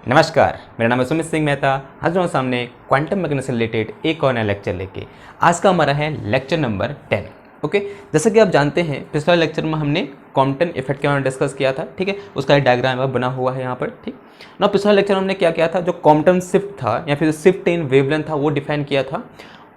नमस्कार, मेरा नाम है सुमित सिंह मेहता। हाजिर हूँ सामने क्वांटम मैकेनिक्स से रिलेटेड एक और नया लेक्चर लेके। आज का हमारा है लेक्चर नंबर 10। ओके, जैसा कि आप जानते हैं पिछले लेक्चर में हमने क्वांटम इफेक्ट के बारे में डिस्कस किया था। ठीक है, उसका एक डायग्राम बना हुआ है यहाँ पर। ठीक ना, पिछले लेक्चर में हमने क्या किया था, जो क्वांटम शिफ्ट था या फिर शिफ्ट इन वेवलेंथ था वो डिफाइन किया था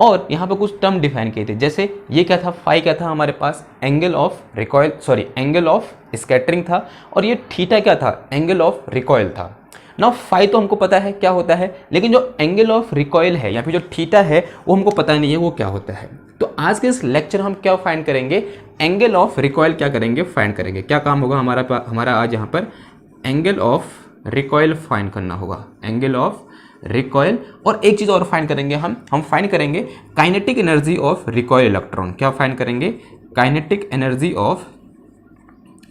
और यहाँ पर कुछ टर्म डिफाइन किए थे। जैसे ये क्या था, फाई क्या था हमारे पास, angle of recoil, angle of scattering था, और ये थीटा क्या था, एंगल ऑफ रिकॉयल था। ना फाई तो हमको पता है क्या होता है, लेकिन जो एंगल ऑफ रिकॉयल है या फिर जो थीटा है वो हमको पता नहीं है वो क्या होता है। तो आज के इस लेक्चर हम क्या फाइंड करेंगे, एंगल ऑफ रिकॉयल क्या करेंगे, फाइंड करेंगे। क्या काम होगा हमारा आज यहाँ पर एंगल ऑफ रिकॉयल फाइंड करना होगा, एंगल ऑफ रिकॉयल। और एक चीज़ और फाइंड करेंगे हम फाइंड करेंगे kinetic energy of recoil electron. क्या फाइंड करेंगे, kinetic energy of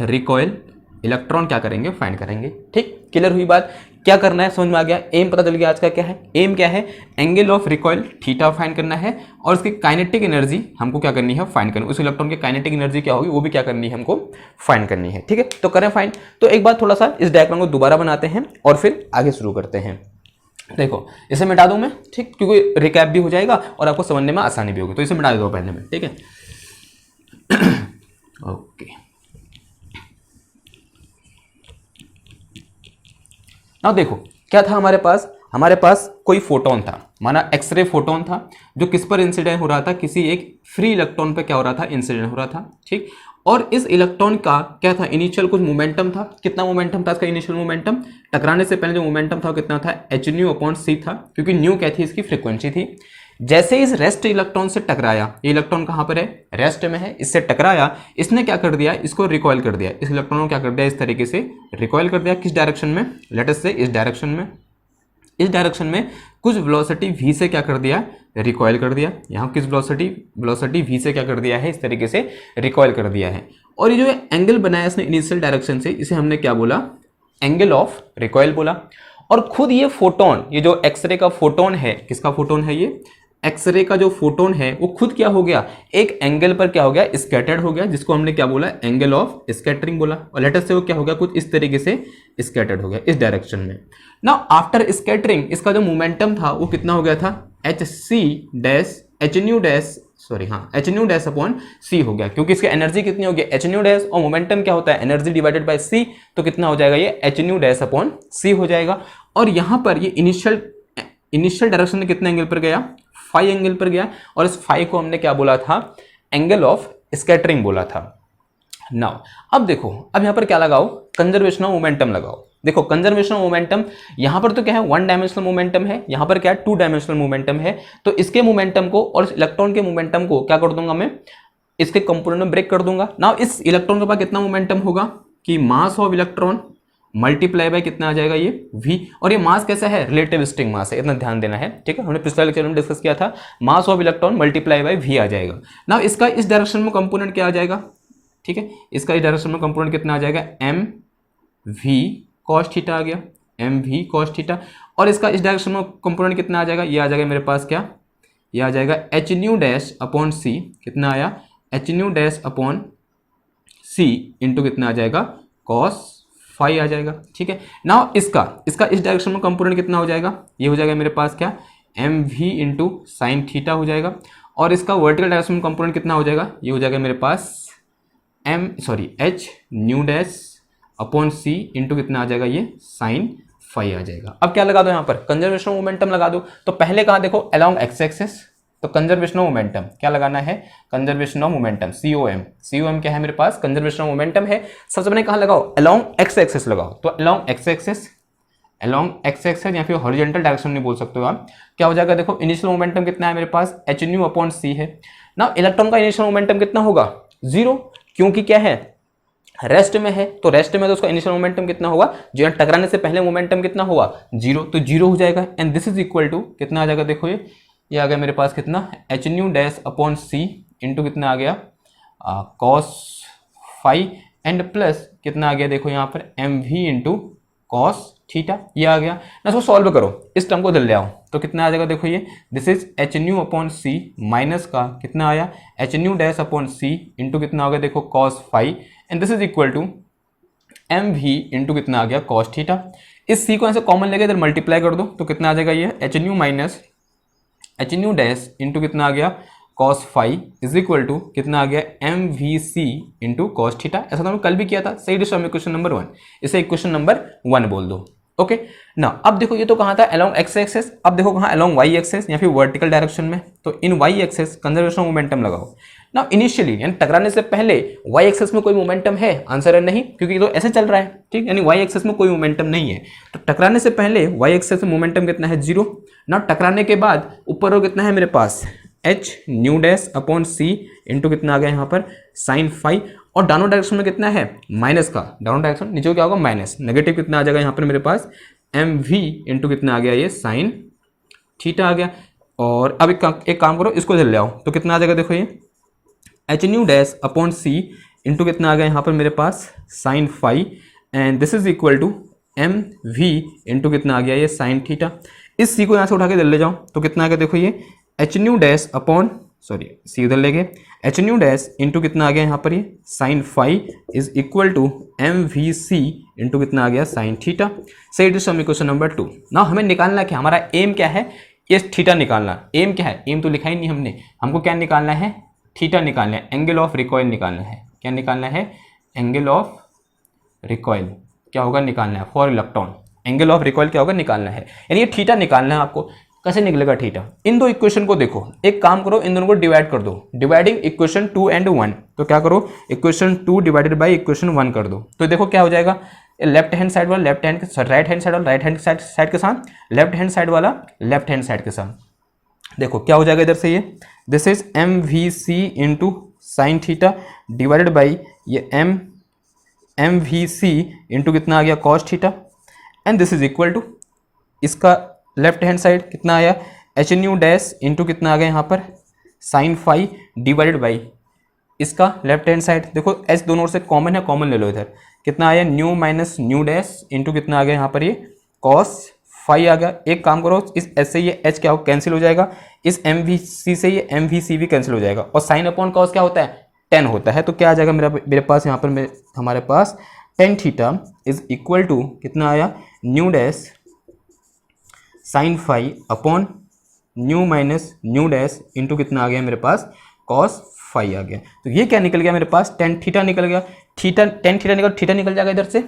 recoil electron क्या करेंगे, फाइंड करेंगे। ठीक, क्लियर हुई बात। क्या करना है समझ में आ गया, एम पता चल गया आज का क्या है। एम क्या है, angle of recoil theta find करना है और उसकी काइनेटिक एनर्जी हमको क्या करनी है, फाइंड करनी है। उस इलेक्ट्रॉन की काइनेटिक एनर्जी क्या होगी वो भी क्या करनी है, हमको फाइंड करनी है। ठीक है, तो करें फाइंड। तो एक बार थोड़ा सा इस डायग्राम को दोबारा बनाते हैं और फिर आगे शुरू करते हैं। देखो इसे मिटा दूं मैं, ठीक, क्योंकि रिकैप भी हो जाएगा और आपको समझने में आसानी भी होगी। तो इसे मिटा देता हूं पहले मैं, ठीक है। ओके, ना देखो क्या था हमारे पास कोई फोटोन था, माना एक्सरे फोटोन था, जो किस पर इंसिडेंट हो रहा था, किसी एक फ्री इलेक्ट्रॉन पर क्या हो रहा था, इंसिडेंट हो रहा था। ठीक, और इस इलेक्ट्रॉन का क्या था, इनिशियल कुछ मोमेंटम था। कितना मोमेंटम था इसका, इनिशियल मोमेंटम टकराने से पहले जो मोमेंटम था कितना था, h/c था, क्योंकि न्यू क्या थी, इसकी फ्रीक्वेंसी थी। जैसे इस रेस्ट इलेक्ट्रॉन से टकराया, ये इलेक्ट्रॉन कहां पर है, रेस्ट में है, इससे टकराया, इसने क्या कर दिया, इसको रिकॉइल कर दिया। इस इलेक्ट्रॉन को क्या कर दिया, इस तरीके से रिकॉइल कर दिया। किस डायरेक्शन में, लेट अस से इस डायरेक्शन में। इस डायरेक्शन में कुछ वेलोसिटी v से क्या कर दिया, रिकॉइल कर दिया। यहाँ किस वेलोसिटी v से क्या कर दिया है, इस तरीके से रिकॉइल कर दिया है। और ये जो एंगल बनाया इसने इनिशियल डायरेक्शन से, इसे हमने क्या बोला, एंगल ऑफ रिकॉइल बोला। और खुद ये फोटोन, ये जो एक्सरे का फोटोन है, किसका फोटोन है ये, एक्सरे का जो फोटोन है वो खुद क्या हो गया, एक एंगल पर क्या हो गया, स्कैटर्ड हो गया, जिसको हमने क्या बोला, एंगल ऑफ स्कैटरिंग बोला। और लेटर से वो क्या हो गया, कुछ इस तरीके से स्कैटर्ड हो गया इस डायरेक्शन में। नाउ आफ्टर स्कैटरिंग इसका जो मोमेंटम था वो कितना हो गया था, hν डैश अपॉन c हो गया, क्योंकि इसकी एनर्जी कितनी होगी, hν डैश, और मोमेंटम क्या होता है, एनर्जी डिवाइडेड बाय c, तो कितना हो जाएगा ये hν डैश अपॉन c हो जाएगा। और यहां पर ये इनिशियल डायरेक्शन में कितने एंगल पर गया, फाई एंगल पर गया, और इस फाई को हमने क्या बोला था, एंगल ऑफ स्कैटरिंग बोला था। नाउ अब देखो, अब यहां पर क्या लगाओ, कंजर्वेशन ऑफ मोमेंटम लगाओ। देखो कंजर्वेशन ऑफ मोमेंटम, यहां पर तो क्या है, 1 डायमेंशनल मोमेंटम है, यहां पर क्या है, 2 डायमेंशनल मोमेंटम है। तो इसके मोमेंटम को और इस इलेक्ट्रॉन के मोमेंटम को क्या कर दूंगा मैं, इसके कंपोनेंट में ब्रेक कर दूंगा। नाउ इस इलेक्ट्रॉन के पास कितना मोमेंटम होगा कि mass of electron multiply by कितना आ जाएगा ये v, और ये मास कैसा है, रिलेटिविस्टिक मास है, इतना ध्यान देना है। ठीक है, हमने पिछले लेक्चर में डिस्कस किया था, mass of electron multiply by v आ जाएगा। नाउ इसका इस डायरेक्शन में कंपोनेंट क्या आ जाएगा, ठीक है, इसका इस डायरेक्शन में कंपोनेंट कितना आ जाएगा, mv cos थीटा आ गया, mv cos थीटा। और इसका इस डायरेक्शन में कंपोनेंट कितना आ जाएगा, ये आ जाएगा मेरे पास क्या, ये आ जाएगा hν डैश अपॉन c, कितना आया, hν dash upon c into कितना आ जाएगा, cos फाई आ जाएगा। ठीक है, नाउ इसका इस डायरेक्शन में कंपोनेंट कितना हो जाएगा, ये हो जाएगा मेरे पास क्या, mv इंटू साइन थीटा हो जाएगा। और इसका वर्टिकल डायरेक्शन में कंपोनेंट कितना हो जाएगा, ये हो जाएगा मेरे पास hν dash upon c into कितना आ जाएगा, ये साइन फाई आ जाएगा। अब क्या लगा दो यहाँ पर, कंजर्वेशन ऑफ मोमेंटम लगा दो। तो पहले कहाँ देखो, अलोंग एक्स एक्सिस, तो कंजर्वेशन ऑफ मोमेंटम क्या लगाना है, कंजर्वेशन ऑफ मोमेंटम, COM क्या है मेरे पास, कंजर्वेशन ऑफ मोमेंटम है। सबसे पहले कहाँ लगाओ, अलोंग एक्स एक्सिस लगाओ। तो अलोंग एक्स एक्सिस या फिर हॉरिजॉन्टल डायरेक्शन नहीं बोल सकते हो आप, क्या हो जाएगा, देखो इनिशियल मोमेंटम कितना है मेरे पास, hν अपॉन c है ना। इलेक्ट्रॉन का इनिशियल मोमेंटम कितना होगा, 0, क्योंकि क्या है, रेस्ट में है। तो रेस्ट में तो उसका इनिशियल मोमेंटम कितना होगा, जो टकराने से पहले मोमेंटम कितना होगा, 0, तो 0 हो जाएगा। And this is equal to कितना आ जाएगा, देखो ये आ गया मेरे पास कितना, hν dash upon c into कितना आ गया, cos फाई, एंड प्लस कितना आ गया, देखो यहाँ पर mv इंटू cos थीटा, ये आ गया ना। इसको सॉल्व करो, इस टर्म को दिल ले आओ, तो कितना आ जाएगा, देखो ये this is hν upon c minus का कितना आया, hν dash upon c into कितना हो गया, देखो cos फाई, and this is equal to mv into कितना आ गया, cos थीटा। इस सी को यहाँ से कॉमन लेके इधर मल्टीप्लाई कर दो तो कितना आ जाएगा ये H nu minus H nu dash into कितना आ गया cos phi is equal to कितना आ गया M we C into cos theta. ऐसा तो हमने कल भी किया था, सही डिस्टर्ब में क्वेश्चन नंबर 1, इसे इक्वेशन नंबर 1 बोल दो। ओके ना, अब देखो ये तो कहाँ था अलोंग एक्स एक्सेस, अब देखो कहाँ अलोंग वाई एक्सेस या फिर वर्टिकल डायरेक्शन में। तो इन वाई एक्सेस कंजर्वेशन मोमेंटम लगाओ ना। इनिशियली यानी टकराने से पहले वाई एक्सेस में कोई मोमेंटम है, आंसर है नहीं, क्योंकि ये तो ऐसे चल रहा है, ठीक, यानी वाई एक्सेस में कोई मोमेंटम नहीं है। तो टकराने से पहले वाई एक्सेस में मोमेंटम कितना है 0 ना। टकराने के बाद ऊपर वो कितना है मेरे पास h nu dash upon c into कितना आ गया यहाँ पर साइन फाई, और डाउनवर्ड डायरेक्शन में कितना है माइनस का, डाउनवर्ड डायरेक्शन नीचे क्या होगा माइनस, नेगेटिव कितना आ जाएगा यहाँ पर मेरे पास एम वी इंटू कितना आ गया ये साइन थीटा आ गया। और अब एक काम करो, इसको इधर ले आओ तो कितना आ जाएगा, देखो ये H nu dash upon c into कितना आ गया यहाँ पर मेरे पास sine phi, and this is equal to M v into कितना आ गया ये साइन थीटा। इस सी को यहाँ से उठा के इधर ले जाओ तो कितना आ गया, देखो ये H nu dash upon sorry C उधर ले गए, एच न्यू डैश इंटू कितना आ गया यहाँ पर ये sine phi is equal to M we C into कितना आ गया साइन थीटा। सही डिस्टर्ब क्वेश्चन नंबर 2 ना। हमें निकालना क्या, हमारा एम क्या है, ये थीटा निकालना। एम क्या है, एम तो लिखा ही नहीं हमने, हमको क्या निकालना है थीटा निकालना है, एंगल ऑफ रिकॉइल निकालना है। क्या निकालना है, एंगल ऑफ रिकॉइल क्या होगा निकालना है for electron, angle of recoil क्या होगा निकालना है, यानी ये थीटा निकालना है आपको। कैसे निकलेगा थीटा, इन दो इक्वेशन को देखो, एक काम करो इन दोनों को डिवाइड कर दो, डिवाइडिंग इक्वेशन 2 एंड 1, तो क्या करो इक्वेशन 2 डिवाइडेड बाय इक्वेशन 1 कर दो, तो देखो क्या हो जाएगा, लेफ्ट हैंड साइड वाला लेफ्ट हैंड के राइट हैंड साइड वाला राइट हैंड साइड के साथ, लेफ्ट हैंड साइड वाला लेफ्ट हैंड साइड के साथ। देखो क्या हो जाएगा इधर से, ये this is m we C into sine theta divided by ये एम वी सी इंटू कितना आ गया cos theta, and this is equal to इसका लेफ्ट हैंड साइड कितना आया एच न्यू डैश इंटू कितना आ गया यहाँ पर साइन फाई डिवाइडेड बाई इसका लेफ्ट हैंड साइड, देखो एच दोनों ओर से कॉमन है, कॉमन ले लो इधर, कितना आया new minus nu dash into कितना आ गया यहाँ पर ये कॉस फाई आ गया। एक काम करो, इस एच से ये एच क्या हो कैंसिल हो जाएगा, इस एम वी सी से ये एम वी सी भी कैंसिल हो जाएगा, और साइन अपॉन कॉस क्या होता है 10 होता है। तो क्या आ जाएगा मेरे पास यहाँ पर हमारे पास tan theta is equal to कितना आया nu dash sine phi upon nu minus nu dash into कितना आ गया मेरे पास कॉस फाई आ गया। तो ये क्या निकल गया मेरे पास टेन थीटा निकल गया, थीटा निकल जाएगा इधर से।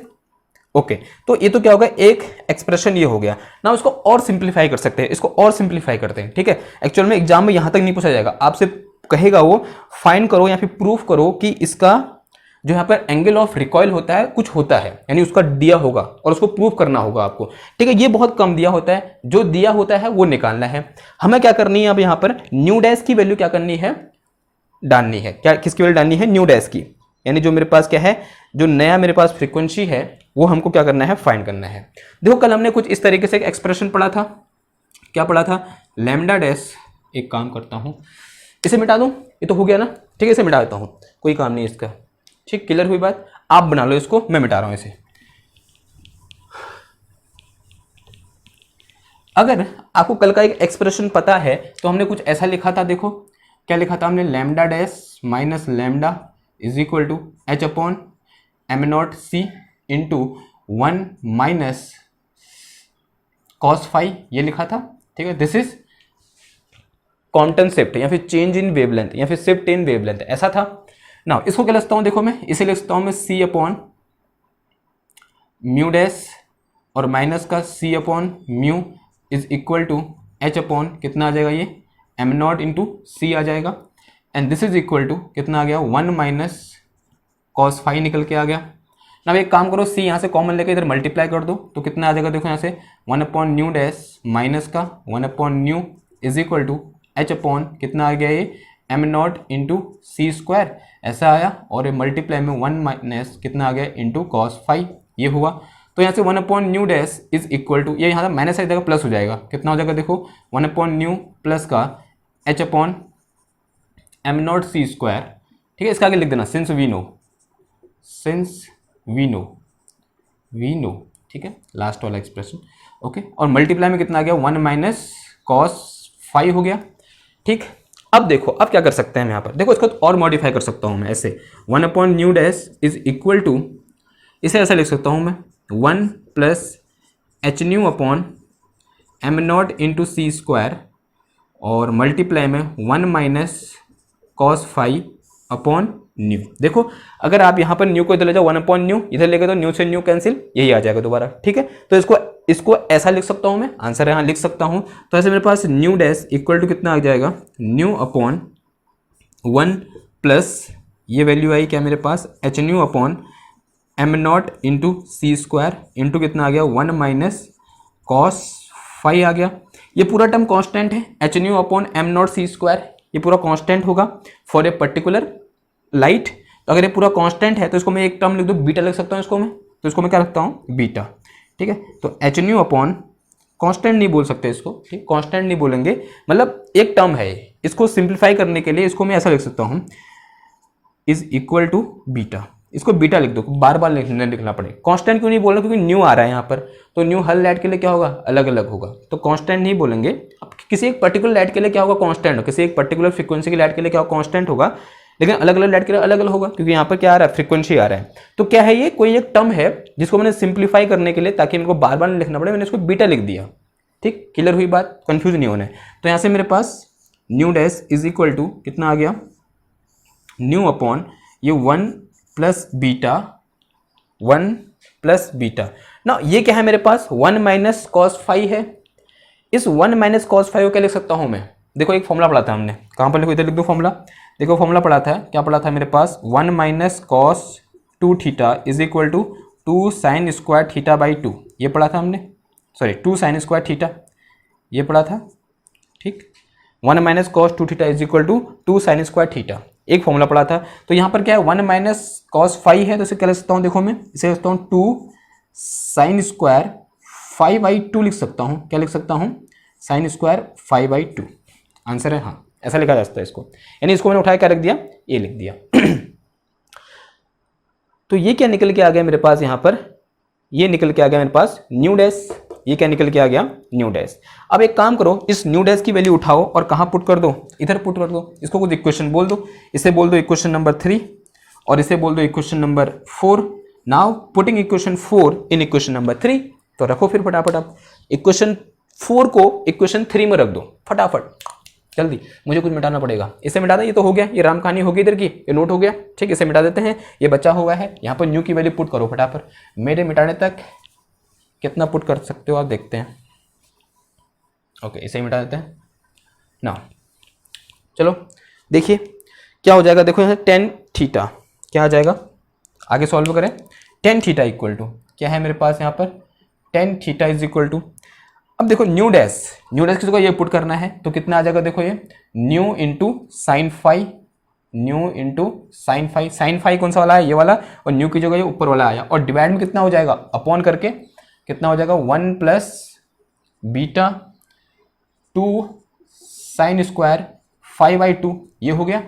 ओके तो ये तो क्या होगा एक एक्सप्रेशन ये हो गया ना, उसको और सिंप्लीफाई कर सकते हैं, इसको और सिंप्लीफाई करते हैं, ठीक है। एक्चुअल में एग्जाम में यहां तक नहीं पूछा जाएगा, आपसे कहेगा वो फाइंड करो या फिर प्रूफ करो कि इसका जो यहाँ पर एंगल ऑफ रिकॉइल होता है कुछ होता है, यानी उसका दिया होगा और उसको प्रूफ करना होगा आपको, ठीक है। ये बहुत कम दिया होता है, जो दिया होता है वो निकालना है। हमें क्या करनी है अब यहाँ पर न्यू डैश की वैल्यू क्या करनी है डालनी है, क्या किसकी वैल्यू डालनी है न्यू डैश की, यानी जो मेरे पास क्या है जो नया मेरे पास फ्रीक्वेंसी है वो हमको क्या करना है फाइंड करना है। देखो कल हमने कुछ इस तरीके से एक एक्सप्रेशन पढ़ा था, क्या पढ़ा था लैम्डा डैश, एक काम करता हूँ इसे मिटा दूँ, ये तो हो गया ना, ठीक है इसे मिटा देता हूँ, कोई काम नहीं इसका, ठीक क्लियर हुई बात। आप बना लो इसको, मैं मिटा रहा हूँ इसे। अगर आपको कल का एक एक्सप्रेशन पता है तो हमने कुछ ऐसा लिखा था, देखो क्या लिखा था हमने, lambda dash minus lambda is equal to h upon m naught c into 1 minus cos phi, ये लिखा था, ठीक है। दिस इज क्वांटम शिफ्ट या फिर चेंज इन वेवलेंथ या फिर शिफ्ट इन वेवलेंथ, ऐसा था ना। इसको क्या लिखता हूं देखो, मैं इसे लिखता हूं मैं सी अपॉन म्यू डैश और माइनस का c upon mu is equal to h upon कितना आ जाएगा ये एम नॉट इंटू सी आ जाएगा, and this is equal to कितना आ गया 1 माइनस कॉस फाई निकल के आ गया ना। एक काम करो सी यहाँ से कॉमन लेके इधर मल्टीप्लाई कर दो तो कितना आ जाएगा, देखो यहाँ से 1 अपॉन न्यू डैश माइनस का 1 upon nu is equal to h upon कितना आ गया ये m naught into c square, ऐसा आया, और ये मल्टीप्लाई में 1 माइनस कितना आ गया इंटू कॉस फाई, ये हुआ। तो यहाँ से 1 upon nu dash is equal to, ये यहाँ से माइनस आ जाएगा प्लस हो जाएगा, कितना हो जाएगा देखो 1 अपॉन न्यू प्लस का h upon m naught c square, ठीक है। इसका आगे लिख देना सिंस वी नो, ठीक है, लास्ट वाला एक्सप्रेशन, ओके। और मल्टीप्लाई में कितना आ गया 1 माइनस कॉस फाई हो गया, ठीक। अब देखो अब क्या कर सकते हैं हम यहाँ पर, देखो इसको और मॉडिफाई कर सकता हूँ मैं ऐसे 1 upon nu dash is equal to, इसे ऐसा लिख सकता हूँ मैं 1 plus h nu upon m naught into c square और मल्टीप्लाई में 1 minus cos phi upon nu. देखो अगर आप यहाँ पर न्यू को इधर ले जाओ 1 अपॉन न्यू, इधर लेके तो न्यू से न्यू कैंसिल, यही आ जाएगा दोबारा। ठीक है, तो इसको ऐसा लिख सकता हूँ मैं, आंसर यहाँ लिख सकता हूँ। तो ऐसे मेरे पास न्यू डैश इक्वल टू कितना आ जाएगा, न्यू अपॉन 1 प्लस ये वैल्यू आई क्या मेरे पास, h nu upon m naught into c square into कितना आ गया 1 माइनस कॉस फाई आ गया। ये पूरा टर्म कांस्टेंट है, h nu upon m naught c square, ये पूरा कांस्टेंट होगा फॉर ए पर्टिकुलर लाइट। तो अगर ये पूरा कांस्टेंट है तो इसको मैं एक टर्म लिख दूँ, बीटा लिख सकता हूँ इसको मैं, तो इसको मैं क्या रखता हूँ, बीटा। ठीक है, तो एच न्यू अपॉन कांस्टेंट नहीं बोल सकते इसको, ठीक, कांस्टेंट नहीं बोलेंगे, मतलब एक टर्म है। इसको सिंप्लीफाई करने के लिए इसको मैं ऐसा लिख सकता हूँ, इज इक्वल टू बीटा। इसको बीटा लिख दो, बार बार लिखना पड़े। कांस्टेंट क्यों नहीं बोल रहा, क्योंकि न्यू आ रहा है यहाँ पर, तो न्यू हर लाइट के लिए क्या होगा, अलग अलग होगा, तो कांस्टेंट नहीं बोलेंगे। अब किसी एक पर्टिकुलर लाइट के लिए क्या होगा, कांस्टेंट हो, किसी एक पर्टिकुलर फ्रीक्वेंसी की लाइट के लिए क्या होगा, कांस्टेंट होगा, लेकिन अलग अलग लाइट के लिए अलग अलग होगा, क्योंकि यहाँ पर क्या आ रहा है, फ्रीक्वेंसी आ रहा है। तो क्या है, ये कोई एक टर्म है जिसको मैंने सिंप्लीफाई करने के लिए, ताकि मेरे को बार बार नहीं लिखना पड़े, मैंने इसको बीटा लिख दिया। ठीक, क्लियर हुई बात, कंफ्यूज नहीं होना है। तो यहाँ से मेरे पास nu dash is equal to कितना आ गया, न्यू अपॉन ये 1 प्लस बीटा, 1 प्लस बीटा ना, ये क्या है मेरे पास 1 माइनस कॉस फाई है। इस 1 माइनस कॉस फाई को क्या लिख सकता हूँ मैं, देखो एक फॉर्मूला पढ़ा था हमने, कहाँ पर लिखो, इधर लिख दो फॉर्मूला। देखो फॉर्मूला पढ़ा था, क्या पढ़ा था मेरे पास, 1 minus cos 2 theta is equal to 2 sine square theta by 2, ये पढ़ा था हमने, सॉरी 2 साइन स्क्वायर थीटा, ये पढ़ा था। ठीक, 1 minus cos 2 theta is equal to 2 sine square theta, एक फॉर्मूला पढ़ा था। तो यहाँ पर क्या है, 1 माइनस कॉस फाई है, तो इसे क्या लिख सकता हूँ, देखो मैं इसे लिख सकता हूँ 2 साइन स्क्वायर 5 बाई 2 लिख सकता हूँ, क्या लिख सकता हूँ, साइन स्क्वायर 5 बाई 2, आंसर है हाँ, ऐसा लिखा जा सकता है इसको, यानी इसको मैंने उठा के क्या रख दिया, ये लिख दिया। तो ये क्या निकल के आ गया मेरे पास यहाँ पर, ये निकल के आ गया मेरे पास न्यू डैश, ये क्या निकल के आ गया, न्यू डैश। अब एक काम करो, इस न्यू डैश की वैल्यू उठाओ और कहाँ पुट कर दो, इधर पुट कर दो, इसको कुछ इक्वेशन बोल दो, इसे बोल दो इक्वेशन नंबर 3 और इसे बोल दो equation number 4। Now putting equation 4 in equation number 3, तो रखो फिर फटाफट आप इक्वेशन 4 को इक्वेशन 3 में रख दो फटाफट, जल्दी, मुझे कुछ मिटाना पड़ेगा। इसे मिटा दें, ये तो हो गया, ये राम कहानी होगी इधर की, ये नोट हो गया। ठीक, इसे मिटा देते हैं, ये बचा हुआ है, यहाँ पर न्यू की वैल्यू पुट करो फटाफट। मेरे मिटाने तक कितना पुट कर सकते हो आप, देखते हैं। ओके, इसे ही मिटा देते हैं ना, चलो देखिए क्या हो जाएगा। देखो यहाँ tan थीटा क्या आ जाएगा, आगे सॉल्व करें। tan थीटा इक्वल टू क्या है मेरे पास यहाँ पर, tan theta is equal to, अब देखो न्यू डैश किसको ये पुट करना है, तो कितना आ जाएगा, देखो ये nu into sine phi, nu into sine phi, sine phi कौन सा वाला है, ये वाला, और न्यू की जगह ये ऊपर वाला आया, और डिवाइड में कितना हो जाएगा, अपॉन करके कितना हो जाएगा, 1 plus beta 2 sine square 5 by 2, ये हो गया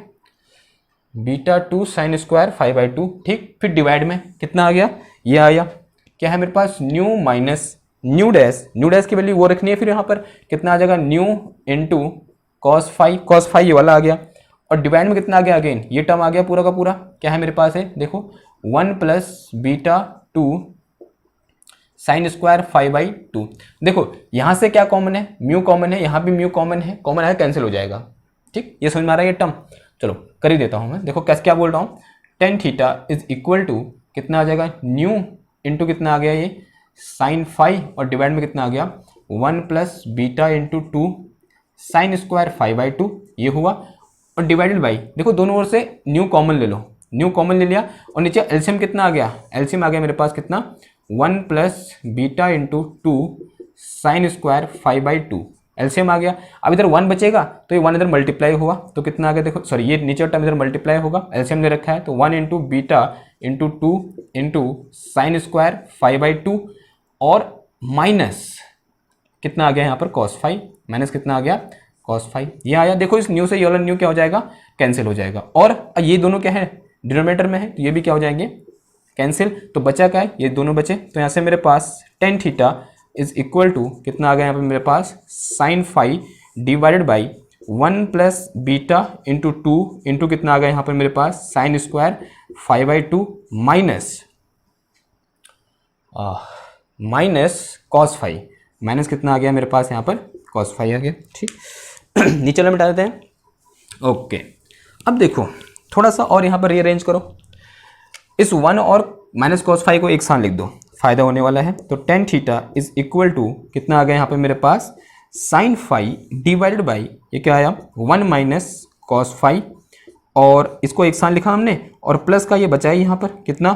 बीटा 2 साइन स्क्वायर 5 बाई 2। ठीक, फिर डिवाइड में कितना आ गया, ये आया, क्या है मेरे पास, न्यू माइनस न्यू डैश की वैल्यू वो रखनी है, फिर यहाँ पर कितना आ जाएगा, न्यू इंटू कॉस फाई ये वाला आ गया, और डिवाइड में कितना आ गया, अगेन ये टर्म आ गया पूरा का पूरा, क्या है मेरे पास है, देखो 1 plus beta 2 sine square 5 by 2। देखो यहाँ से क्या कॉमन है, म्यू कॉमन है, यहाँ भी म्यू कॉमन है, कैंसिल हो जाएगा। ठीक, ये समझ में आ रहा है ये टर्म, चलो कर ही देता हूँ मैं। देखो कैसे क्या बोल रहा हूँ, tan theta is equal to कितना आ जाएगा, न्यू इंटू कितना आ गया ये साइन 5, और डिवाइड में कितना आ गया 1 plus beta into 2 sine square 5 by 2, ये हुआ, और डिवाइडेड बाई, देखो दोनों ओर से न्यू कॉमन ले लो, न्यू कॉमन ले लिया, और नीचे एलसीएम कितना आ गया, एलसीएम आ गया मेरे पास कितना 1 plus beta into 2 sine square 5 by 2, LCM आ गया। अब इधर 1 बचेगा तो ये 1 इधर मल्टीप्लाई हुआ, तो कितना आ गया, देखो सॉरी ये नीचे टर्म इधर मल्टीप्लाई होगा, एलसीएम दे रखा है, तो 1 into beta into 2 into sine square 5 by 2, और माइनस कितना आ गया यहाँ पर cos फाई, माइनस कितना आ गया cos फाई, ये आया। देखो इस न्यू से ये वाला न्यू क्या हो जाएगा, कैंसिल हो जाएगा, और ये दोनों क्या है, डिनोमिनेटर में है, तो ये भी क्या हो जाएंगे, कैंसिल। तो बचा क्या है, ये दोनों बचे, तो यहाँ से मेरे पास tan theta is equal to कितना आ गया यहाँ पे मेरे पास, sine phi divided by 1 plus beta into 2 into कितना आ गया यहाँ पर मेरे पास sine square 5 by 2 minus cos five, minus कितना आ गया मेरे पास यहाँ पर कॉस फाइव आ गया, ठीक। नीचे वाला मिटा देते हैं। ओके, अब देखो थोड़ा सा और यहाँ पर रीअरेंज करो, इस 1 और माइनस कॉस फाइव को एक साथ लिख दो, फायदा होने वाला है। तो tan theta is equal to कितना आ गया यहाँ पे मेरे पास साइन फाइव डिवाइडेड बाई ये क्या आया 1 माइनस कॉस फाइव, और इसको एक साथ लिखा हमने, और प्लस का ये बचा है यहाँ पर कितना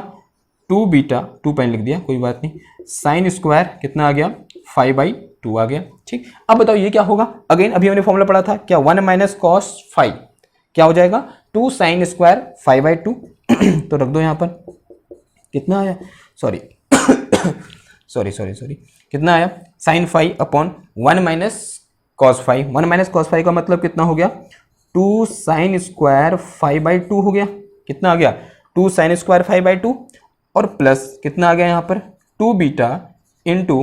2 बीटा, 2 पॉइंट लिख दिया कोई बात नहीं, साइन स्क्वायर कितना आ गया 5/2 आ गया, ठीक। अब बताओ ये क्या होगा, अगेन अभी हमने फॉर्मूला पढ़ा था क्या 1 माइनस कॉस फाइव क्या हो जाएगा 2 साइन स्क्वायर 5/2 तो रख दो यहाँ पर, कितना आया सॉरी सॉरी कितना आया sine five upon 1 minus cos five, 1 minus cos five का मतलब कितना हो गया 2 साइन स्क्वायर 5/2 हो गया, कितना आ गया 2 साइन स्क्वायर 5/2, और प्लस कितना आ गया यहाँ पर 2 बीटा इंटू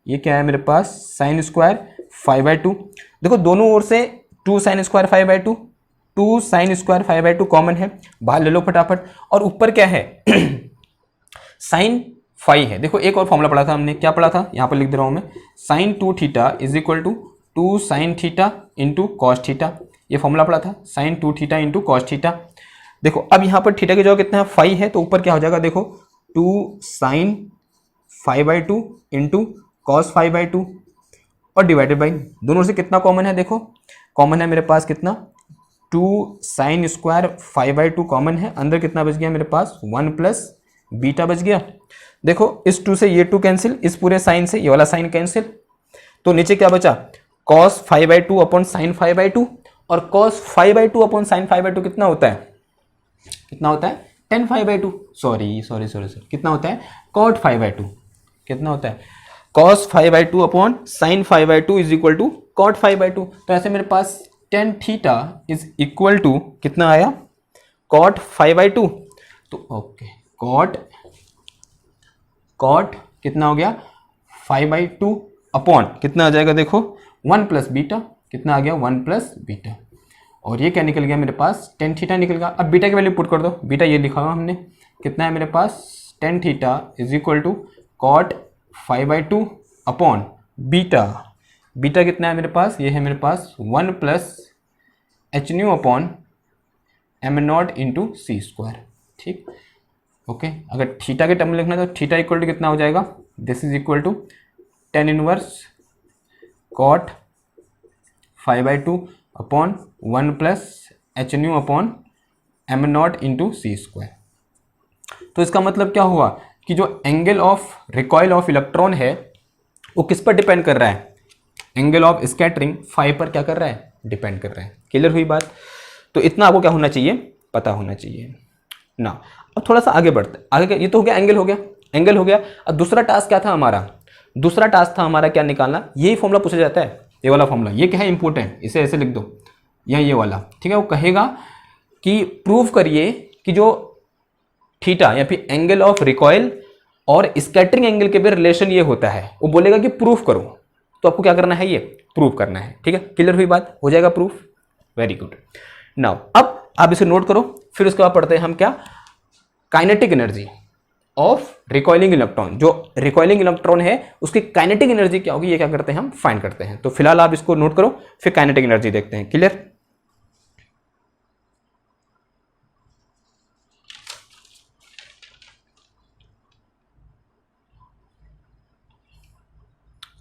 ये क्या है मेरे पास साइन स्क्वायर 5/2। देखो दोनों ओर से 2 sine square 5/2, 2 sine square 5/2 common है, बाहर ले लो फटाफट, और ऊपर क्या है साइन फाइव है। देखो एक और फॉर्मूला पढ़ा था हमने, क्या पढ़ा था यहाँ पर लिख दे रहा हूँ मैं, sine 2 theta is equal to 2 sine theta into cos theta, ये फॉर्मूला पढ़ा था sine 2 theta into cos theta. देखो अब यहाँ पर थीटा की जगह कितना है 5 है, तो ऊपर क्या हो जाएगा देखो 2 साइन 5/2 इंटू कॉस 5/2 और डिवाइडेड बाई दोनों से कितना कॉमन है, देखो कॉमन है मेरे पास कितना 2 साइन स्क्वायर 5/2 कॉमन है, अंदर कितना बच गया मेरे पास 1 प्लस बीटा बच गया। देखो इस 2 से ये 2 कैंसिल, इस पूरे साइन से ये वाला साइन कैंसिल, तो नीचे क्या बचा cos 5/2 अपॉन साइन 5/2, और cos 5/2 अपॉन साइन 5/2 कितना होता है, कितना होता है tan 5/2, सॉरी कितना होता है cot 5/2, कितना होता है cos 5/2 upon sine 5/2 is equal to cot 5/2। तो ऐसे मेरे पास tan theta is equal to कितना आया cot 5/2, तो ओके cot कितना हो गया 5/2 अपॉन कितना आ जाएगा देखो 1 प्लस बीटा, कितना आ गया 1 प्लस बीटा, और ये क्या निकल गया मेरे पास tan थीटा निकल गया। अब बीटा की वैल्यू पुट कर दो, बीटा ये लिखा हुआ हमने, कितना है मेरे पास tan theta is equal to cot 5/2 upon beta, beta कितना है मेरे पास, ये है मेरे पास 1 plus h nu upon m naught into c square, ठीक। ओके, अगर थीटा के टर्म में लिखना है तो थीटा इक्वल टू कितना हो जाएगा, this is equal to tan inverse cot 5/2 upon 1 plus h nu upon m naught into c square. तो इसका मतलब क्या हुआ कि जो angle of recoil of electron है वो किस पर डिपेंड कर रहा है, एंगल ऑफ स्कैटरिंग फाइव पर क्या कर रहा है, डिपेंड कर रहा है। क्लियर हुई बात, तो इतना आपको क्या होना चाहिए, पता होना चाहिए ना। अब थोड़ा सा आगे बढ़ते, आगे ये तो हो गया एंगल हो गया, एंगल हो गया। अब दूसरा टास्क क्या था हमारा, दूसरा टास्क था हमारा क्या निकालना, यही फॉर्मूला पूछा जाता है, ये वाला फॉर्मूला, ये क्या है इंपॉर्टेंट, इसे ऐसे लिख दो, ये वाला, ठीक है। वो कहेगा कि प्रूव करिए कि जो थीटा या फिर एंगल ऑफ रिकॉइल और स्कैटरिंग एंगल के बीच रिलेशन ये होता है, वो बोलेगा कि प्रूफ करो, तो आपको क्या करना है, ये प्रूफ करना है, ठीक है। क्लियर हुई बात, हो जाएगा प्रूफ, वेरी गुड। नाउ अब आप इसे नोट करो, फिर उसके बाद पढ़ते हैं हम क्या, kinetic energy of recoiling electron. जो रिकॉइलिंग इलेक्ट्रॉन है उसकी काइनेटिक एनर्जी क्या होगी, ये क्या करते हैं हम फाइंड करते हैं। तो फिलहाल आप इसको नोट करो, फिर काइनेटिक एनर्जी देखते हैं। क्लियर,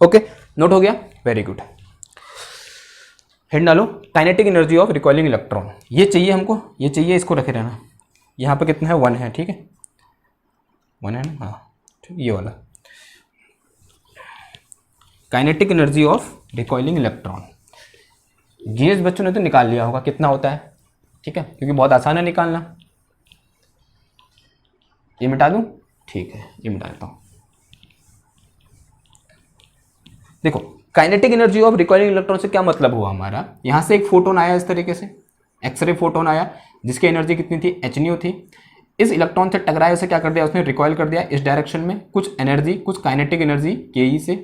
ओके, नोट हो गया, वेरी गुड। हेड डालो, kinetic energy of recoiling electron, ये चाहिए हमको, ये चाहिए, इसको रखे रहना। यहाँ पे कितना है 1 है, ठीक है 1 है ना, हाँ ठीक, ये वाला kinetic energy of recoiling electron. GS बच्चों ने तो निकाल लिया होगा कितना होता है, ठीक है, क्योंकि बहुत आसान है निकालना। ये मिटा दूं, ठीक है ये मिटा देता हूँ। देखो kinetic energy of recoiling electron से क्या मतलब हुआ हमारा, यहाँ से एक फोटोन आया इस तरीके से, एक्सरे फोटोन आया जिसकी एनर्जी कितनी थी, एच न्यू थी। इस इलेक्ट्रॉन से टकराया, उसे क्या कर दिया उसने, रिकॉइल कर दिया इस डायरेक्शन में, कुछ एनर्जी, कुछ काइनेटिक एनर्जी के ई से,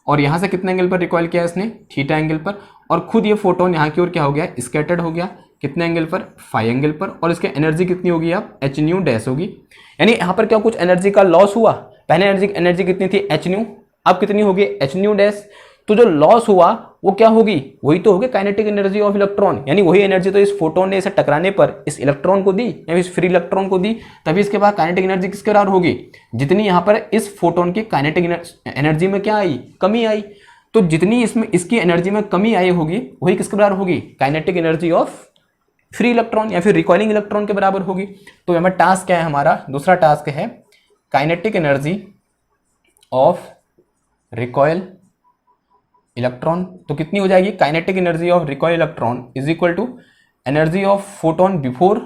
और यहाँ से कितने एंगल पर रिकॉइल किया इसने, थीटा एंगल पर, और खुद ये फोटोन यहाँ की ओर क्या हो गया, स्कैटर्ड हो गया, कितने एंगल पर, फाइव एंगल पर, और इसकी एनर्जी कितनी होगी अब, एच न्यू डैश होगी। यानी यहाँ पर क्या कुछ एनर्जी का लॉस हुआ, पहले एनर्जी कितनी थी, एच न्यू, अब कितनी होगी एच न्यू डैश, तो जो लॉस हुआ वो क्या होगी, वही तो होगी काइनेटिक एनर्जी ऑफ इलेक्ट्रॉन, यानी वही एनर्जी तो इस फोटोन ने इसे टकराने पर इस इलेक्ट्रॉन को दी या इस फ्री इलेक्ट्रॉन को दी, तभी इसके बाद काइनेटिक एनर्जी किसके बराबर होगी, जितनी यहाँ पर इस फोटोन की काइनेटिक एनर्जी में क्या आई, कमी आई, तो जितनी इसमें इसकी एनर्जी में कमी आई होगी वही किसके बराबर होगी, kinetic energy of free electron या फिर रिकॉइलिंग इलेक्ट्रॉन के बराबर होगी। तो हमारा टास्क क्या है, हमारा दूसरा टास्क है kinetic energy of recoil electron, तो कितनी हो जाएगी, kinetic energy of recoil electron is equal to energy of photon before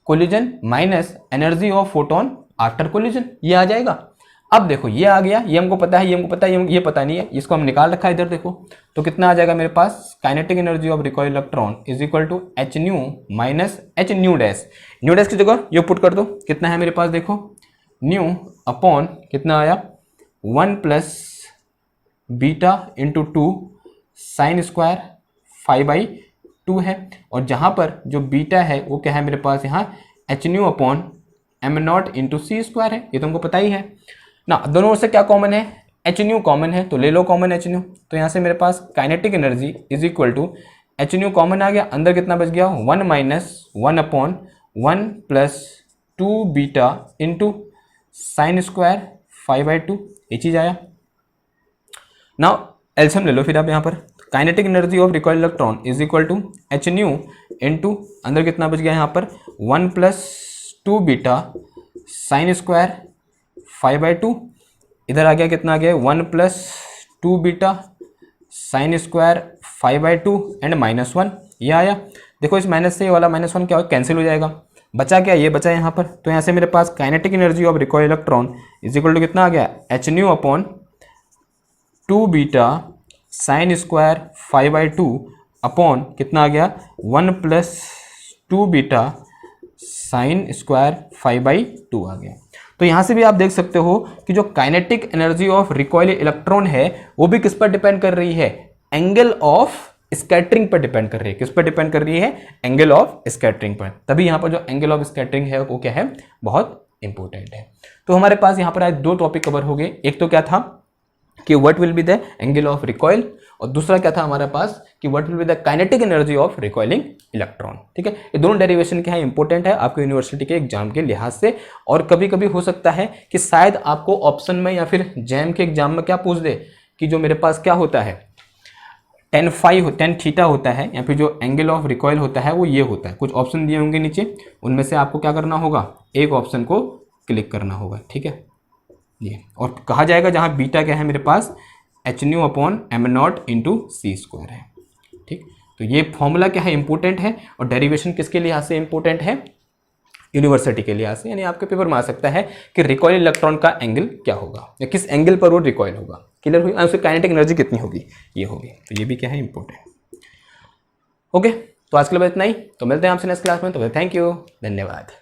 collision minus energy of photon after collision, ये आ जाएगा। अब देखो ये आ गया, ये हमको पता है, ये हमको पता है, ये पता नहीं है, इसको हम निकाल रखा है इधर देखो, तो कितना आ जाएगा मेरे पास, kinetic energy of recoil electron is equal to h nu minus H nu dash, nu dash की जगह ये पुट कर दो, कितना है मेरे पास देखो, न्यू अपॉन कितना आया 1 plus beta into 2 sine square 5/2 है, और जहाँ पर जो बीटा है वो क्या है मेरे पास यहाँ h nu upon m naught into c square है, ये तो हमको पता ही है ना। दोनों ओर से क्या कॉमन है, एच न्यू कॉमन है, तो ले लो कॉमन एच न्यू, तो यहाँ से मेरे पास kinetic energy is equal to h nu common आ गया, अंदर कितना बच गया 1 minus 1 upon 1 plus 2 beta into sine square 5/2, ये चीज़ आया। नाउ एलसीएम ले लो फिर आप यहाँ पर, kinetic energy of recoil electron is equal to h nu into अंदर कितना बच गया यहाँ पर 1 प्लस 2 बीटा साइन स्क्वायर 5/2, इधर आ गया कितना आ गया 1 plus 2 beta sine square 5/2 and -1, ये आया। देखो इस माइनस से ये वाला -1 क्या हो कैंसिल हो जाएगा, बचा क्या, ये बचा यहाँ पर, तो यहाँ से मेरे पास kinetic energy of recoil electron is equal to कितना आ गया h nu upon 2 beta sine square 5/2 upon कितना आ गया 1 प्लस 2 बीटा साइन स्क्वायर 5/2 आ गया। तो यहाँ से भी आप देख सकते हो कि जो kinetic energy of recoil electron है वो भी किस पर डिपेंड कर रही है, एंगल ऑफ स्कैटरिंग पर डिपेंड कर रही है, किस पर डिपेंड कर रही है, एंगल ऑफ स्कैटरिंग पर, तभी यहाँ पर जो एंगल ऑफ स्कैटरिंग है वो क्या है, बहुत इंपॉर्टेंट है। तो हमारे पास यहाँ पर आज 2 टॉपिक कवर हो गए, एक तो क्या था कि what will be the angle of recoil, और दूसरा क्या था हमारे पास कि what will be the kinetic energy of recoiling electron. ठीक है, ये दोनों डेरिवेशन क्या है इंपॉर्टेंट है आपके यूनिवर्सिटी के एग्जाम के लिहाज से, और कभी कभी हो सकता है कि शायद आपको ऑप्शन में या फिर जैम के एग्जाम में क्या पूछ दे कि जो मेरे पास क्या होता है tan थीटा होता है, या फिर जो एंगल ऑफ रिकॉइल होता है वो ये होता है, कुछ ऑप्शन दिए होंगे नीचे, उनमें से आपको क्या करना होगा, एक ऑप्शन को क्लिक करना होगा। ठीक है, ये और कहा जाएगा जहाँ बीटा क्या है मेरे पास h nu upon m naught into c square है। ठीक, तो ये फॉर्मूला क्या है इंपॉर्टेंट है, और डेरिवेशन किसके लिहाज से इंपॉर्टेंट है, यूनिवर्सिटी के लिहाज से, यानी आपके पेपर में आ सकता है कि रिकॉइल इलेक्ट्रॉन का एंगल क्या होगा या किस एंगल पर वो रिकॉइल होगा, क्लियर हुई, उसकी काइनेटिक एनर्जी कितनी होगी, ये होगी, तो ये भी क्या है इंपॉर्टेंट। ओके, तो आज के लिए इतना ही, तो मिलते हैं आपसे नेक्स्ट क्लास में, तो थैंक यू, धन्यवाद।